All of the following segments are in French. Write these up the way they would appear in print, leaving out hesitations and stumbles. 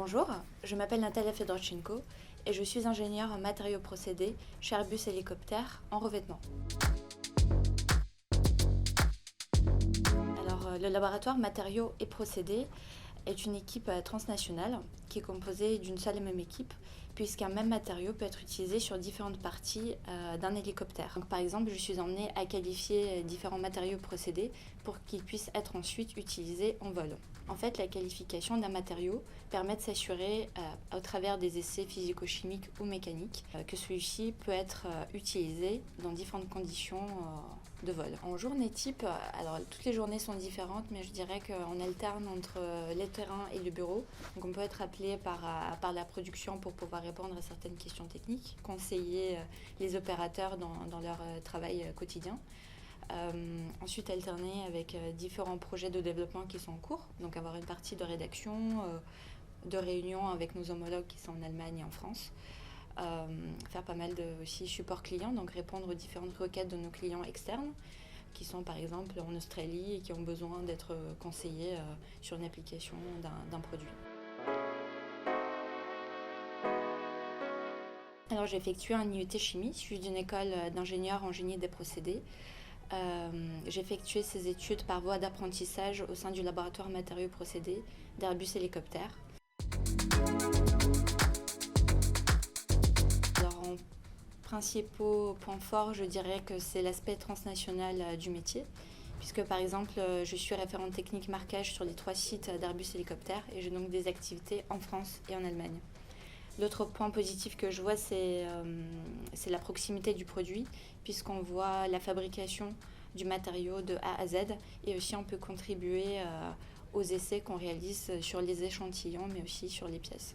Bonjour, je m'appelle Natalia Fedorchenko et je suis ingénieure en matériaux procédés chez Airbus Hélicoptère en revêtement. Alors, le laboratoire matériaux et procédés est une équipe transnationale qui est composée d'une seule et même équipe, puisqu'un même matériau peut être utilisé sur différentes parties d'un hélicoptère. Donc, par exemple, je suis emmenée à qualifier différents matériaux procédés pour qu'ils puissent être ensuite utilisés en vol. En fait, la qualification d'un matériau permet de s'assurer, au travers des essais physico-chimiques ou mécaniques, que celui-ci peut être utilisé dans différentes conditions de vol. En journée type, alors toutes les journées sont différentes, mais je dirais qu'on alterne entre les terrains et le bureau. Donc on peut être appelé par la production pour pouvoir répondre à certaines questions techniques, conseiller les opérateurs dans leur travail quotidien. Ensuite alterner avec différents projets de développement qui sont en cours, donc avoir une partie de rédaction, de réunions avec nos homologues qui sont en Allemagne et en France. Faire pas mal de aussi support client, donc répondre aux différentes requêtes de nos clients externes qui sont par exemple en Australie et qui ont besoin d'être conseillés sur une application d'un produit. Alors j'ai effectué un IUT chimie, je suis d'une école d'ingénieur en génie des procédés. J'ai effectué ces études par voie d'apprentissage au sein du laboratoire matériaux procédés d'Airbus Hélicoptère. Alors en principaux points forts, je dirais que c'est l'aspect transnational du métier, puisque par exemple je suis référente technique marquage sur les 3 sites d'Airbus Hélicoptère et j'ai donc des activités en France et en Allemagne. L'autre point positif que je vois, c'est la proximité du produit, puisqu'on voit la fabrication du matériau de A à Z et aussi on peut contribuer aux essais qu'on réalise sur les échantillons, mais aussi sur les pièces.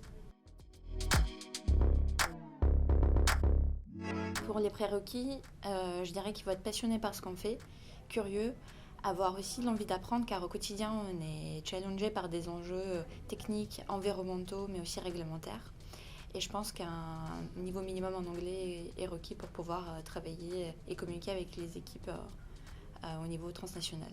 Pour les prérequis, je dirais qu'il faut être passionné par ce qu'on fait, curieux, avoir aussi l'envie d'apprendre, car au quotidien on est challengé par des enjeux techniques, environnementaux, mais aussi réglementaires. Et je pense qu'un niveau minimum en anglais est requis pour pouvoir travailler et communiquer avec les équipes au niveau transnational.